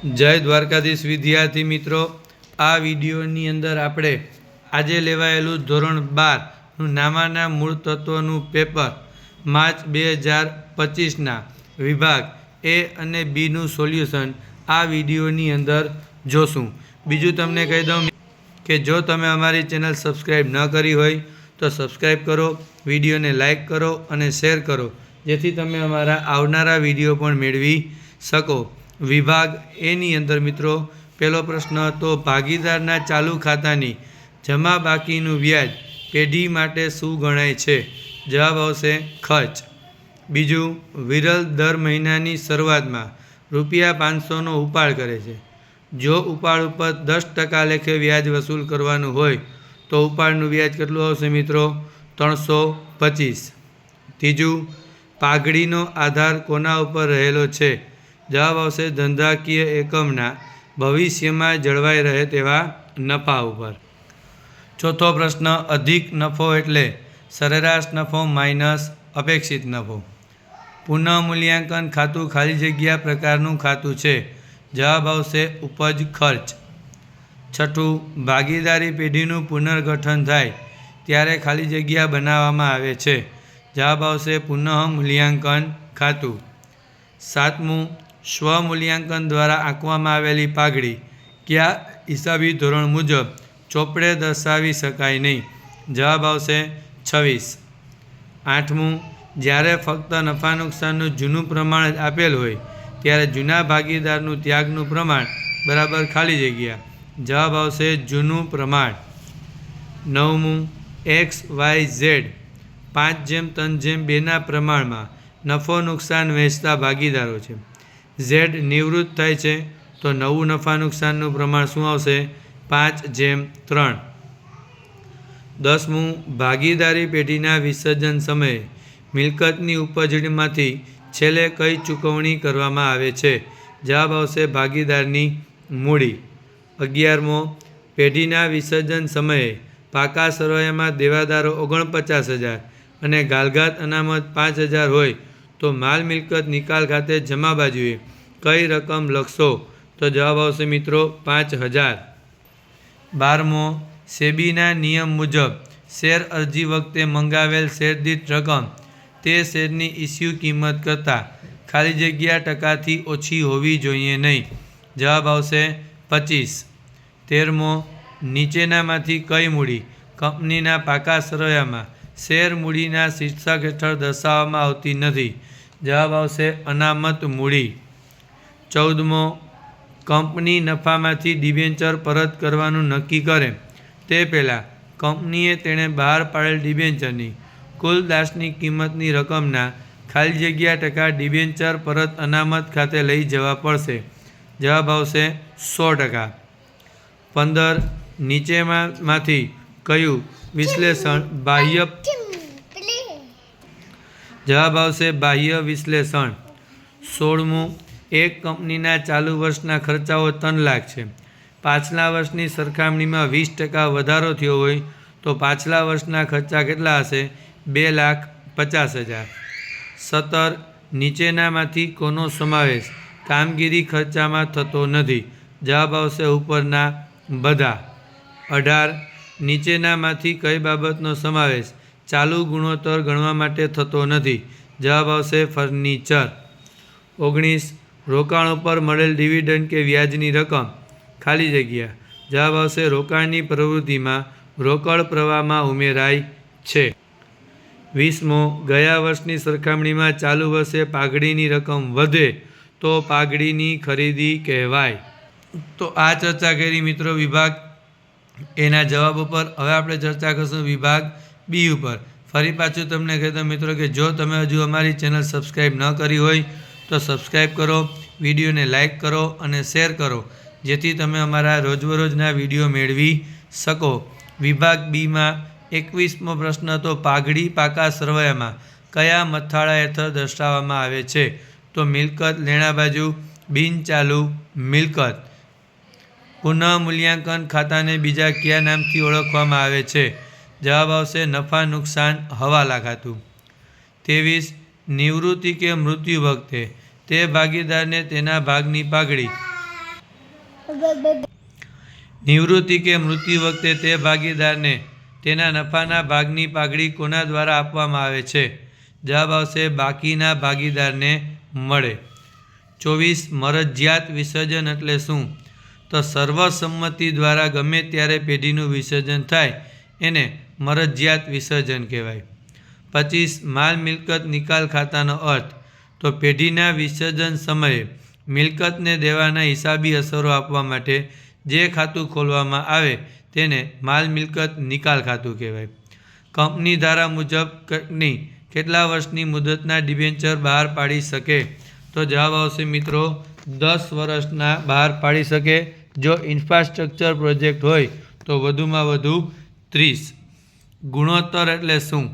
જય દ્વારકાધીશ વિદ્યાર્થી મિત્રો, આ વિડીયોની અંદર આપણે આજે લેવાયેલું ધોરણ 12નું નામાના મૂળ તત્વોનું પેપર માર્ચ 2025ના વિભાગ એ અને બીનું સોલ્યુશન આ વિડીયોની અંદર જોશું. બીજું તમને કહી દઉં કે જો તમે અમારી ચેનલ સબસ્ક્રાઈબ ન કરી હોય તો સબસ્ક્રાઈબ કરો, વિડીયોને લાઈક કરો અને શેર કરો, જેથી તમે અમારા આવનારા વિડીયો પણ મેળવી શકો. વિભાગ એની અંદર મિત્રો પહેલો પ્રશ્ન હતો, ભાગીદારના ચાલુ ખાતાની જમા બાકીનું વ્યાજ પેઢી માટે શું ગણાય છે? જવાબ આવશે ખર્ચ. બીજું, વિરલ દર મહિનાની શરૂઆતમાં ₹500નો ઉપાડ કરે છે. જો ઉપાડ ઉપર 10% લેખે વ્યાજ વસૂલ કરવાનું હોય તો ઉપાડનું વ્યાજ કેટલું આવશે મિત્રો? 325. ત્રીજું, પાઘડીનો આધાર કોના ઉપર રહેલો છે? જવાબ આવશે ધંધાકીય એકમના ભવિષ્યમાં જળવાઈ રહે તેવા નફા ઉપર. ચોથો પ્રશ્ન, અધિક નફો એટલે સરેરાશ નફો માઇનસ અપેક્ષિત નફો. પુનઃમૂલ્યાંકન ખાતું ખાલી જગ્યા પ્રકારનું ખાતું છે. જવાબ આવશે ઉપજ ખર્ચ. છઠ્ઠું, ભાગીદારી પેઢીનું પુનર્ગઠન થાય ત્યારે ખાલી જગ્યા બનાવવામાં આવે છે. જવાબ આવશે પુનઃમૂલ્યાંકન ખાતું. સાતમું, સ્વમૂલ્યાંકન દ્વારા આંકવામાં આવેલી પાઘડી કયા હિસાબી ધોરણ મુજબ ચોપડે દર્શાવી શકાય નહીં? જવાબ આવશે 26. આઠમું, જ્યારે ફક્ત નફા નુકસાનનું જૂનું પ્રમાણ જ આપેલ હોય ત્યારે જૂના ભાગીદારનું ત્યાગનું પ્રમાણ બરાબર ખાલી જગ્યા. જવાબ આવશે જૂનું પ્રમાણ. નવમું, XYZ 5:3:2ના પ્રમાણમાં નફો નુકસાન વહેંચતા ભાગીદારો છે. Z નિવૃત્ત થાય છે તો નવું નફા નુકસાનનું પ્રમાણ શું આવશે? 5:3. 10મું, ભાગીદારી પેઢીના વિસર્જન સમયે મિલકતની ઉપજણીમાંથી છેલ્લે કઈ ચૂકવણી કરવામાં આવે છે? જવાબ આવશે ભાગીદારની મૂડી. 11મો, પેઢીના વિસર્જન સમયે પાકા સરવૈયામાં દેવાદારો 49,000 અને ગાલઘાત અનામત 5,000 હોય તો માલ મિલકત નિકાલ ખાતે જમા બાજુએ કઈ રકમ લખશો? તો જવાબ આવશે મિત્રો 5,000. 12મો, સેબીના નિયમ મુજબ શેર અરજી વખતે મંગાવેલ શેર દીઠ રકમ તે શેરની ઇસ્યુ કિંમત કરતાં ખાલી જગ્યા ટકાથી ઓછી હોવી જોઈએ નહીં. જવાબ આવશે 25. 13મો, નીચેનામાંથી કઈ મૂડી કંપનીના પાકા સરવૈયામાં શેર મૂડીના શીર્ષક હેઠળ દર્શાવવામાં આવતી નથી? જવાબ આવશે અનામત મૂડી. 14મો, કંપની નફામાંથી ડિબેન્ચર પરત કરવાનું નક્કી કરે તે પહેલાં કંપનીએ તેણે બહાર પાડેલ ડિબેન્ચરની કુલ દાસની કિંમતની રકમના ખાલી જગ્યા ટકા ડિબેન્ચર પરત અનામત ખાતે લઈ જવા પડશે. જવાબ આવશે 100%. 15, નીચેમાંથી કયું વિશ્લેષણ બાહ્ય? જવાબ આવશે બાહ્ય વિશ્લેષણ. 16મું, એક કંપનીના ચાલુ વર્ષના ખર્ચાઓ 3 લાખ છે. પાછલા વર્ષની સરખામણીમાં 20% વધારો થયો હોય તો પાછલા વર્ષના ખર્ચા કેટલા હશે? 2,50,000. 17, નીચેનામાંથી કોનો સમાવેશ કામગીરી ખર્ચામાં થતો નથી? જવાબ આવશે ઉપરના બધા. 18, નીચેનામાંથી કઈ બાબતનો સમાવેશ ચાલુ ગુણોત્તર ગણવા માટે થતો નથી? જવાબ આવશે ફર્નિચર. 19, રોકાણ ઉપર મળેલ ડિવિડન્ડ કે વ્યાજની રકમ ખાલી જગ્યા. જવાબ આવશે રોકાણની પ્રવૃત્તિમાં રોકડ પ્રવાહમાં ઉમેરાય છે. 20મો, ગયા વર્ષની સરખામણીમાં ચાલુ વર્ષે પાઘડીની રકમ વધે તો પાઘડીની ખરીદી કહેવાય. તો આ ચર્ચા કરી મિત્રો વિભાગ એના જવાબ ઉપર. હવે આપણે ચર્ચા કરીશું વિભાગ બી ઉપર. ફરી પાછું તમને કહેતા મિત્રો કે જો તમે હજુ અમારી ચેનલ સબસ્ક્રાઈબ ન કરી હોય તો સબસ્ક્રાઈબ કરો, વિડીયોને લાઈક કરો અને શેર કરો, જેથી તમે અમારા રોજબરોજના વિડીયો મેળવી શકો. વિભાગ બીમાં 21મો પ્રશ્ન હતો, પાઘડી પાકા સરવૈયામાં કયા મથાળા હેઠળ દર્શાવવામાં આવે છે? તો મિલકત લેણા બાજુ બિનચાલુ મિલકત. પુનઃમૂલ્યાંકન ખાતાને બીજા કયા નામથી ઓળખવામાં આવે છે? જવાબ આવશે નફા નુકસાન હવાલા ખાતું. 23, નિવૃત્તિ કે મૃત્યુ વખતે તે ભાગીદારને તેના ભાગની પાઘડી નિવૃત્તિ કે મૃત્યુ વખતે તે ભાગીદારને તેના નફાના ભાગની પાઘડી કોના દ્વારા આપવામાં આવે છે? જવાબ આવશે બાકીના ભાગીદારને મળે. 24. મરજિયાત વિસર્જન એટલે શું? તો સર્વસંમતિ દ્વારા ગમે ત્યારે પેઢીનું વિસર્જન થાય એને મરજિયાત વિસર્જન કહેવાય. 25. માલ મિલકત નિકાલ ખાતાનો અર્થ? તો પેઢીના વિસર્જન સમયે મિલકતને દેવાના હિસાબી અસરો આપવા માટે જે ખાતું ખોલવામાં આવે તેને માલ મિલકત નિકાલ ખાતું કહેવાય. કંપની ધારા મુજબ કંપની કેટલા વર્ષની મુદતના ડિબેન્ચર બહાર પાડી શકે? તો જવાબ આવશે મિત્રો 10 વર્ષના બહાર પાડી શકે. જો ઇન્ફ્રાસ્ટ્રક્ચર પ્રોજેક્ટ હોય તો વધુમાં વધુ 30. ગુણોત્તર એટલે શું?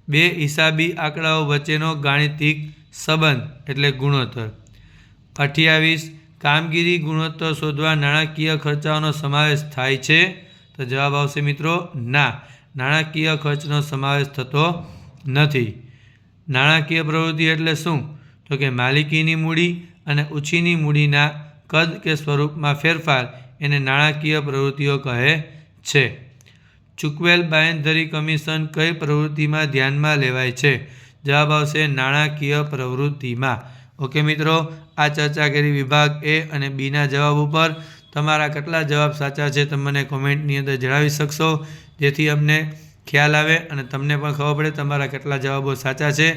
બે હિસાબી આંકડાઓ વચ્ચેનો ગાણિતિક સંબંધ એટલે ગુણોત્તર. 28. કામગીરી ગુણોત્તર શોધવા નાણાકીય ખર્ચાઓનો સમાવેશ થાય છે? તો જવાબ આવશે મિત્રો ના, નાણાકીય ખર્ચનો સમાવેશ થતો નથી. નાણાકીય પ્રવૃત્તિ એટલે શું? તો કે માલિકીની મૂડી અને ઉછીની મૂડીના કદ કે સ્વરૂપમાં ફેરફાર એને નાણાકીય પ્રવૃત્તિઓ કહે છે. ચૂકવેલ બાંયધરી કમિશન કઈ પ્રવૃત્તિમાં ધ્યાનમાં લેવાય છે? જવાબ આવશે નાણાકીય પ્રવૃત્તિમાં. ઓકે મિત્રો, આ ચર્ચા કરી વિભાગ એ અને બીના જવાબ ઉપર. તમારા કેટલા જવાબ સાચા છે તમે મને કોમેન્ટની અંદર જણાવી શકશો, જેથી અમને ખ્યાલ આવે અને તમને પણ ખબર પડે તમારા કેટલા જવાબો સાચા છે.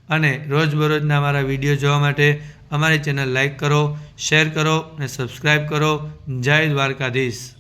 અને રોજબરોજના અમારા વિડીયો જોવા માટે અમારી ચેનલ લાઈક કરો, શેર કરો અને સબસ્ક્રાઈબ કરો. જય દ્વારકાધીશ.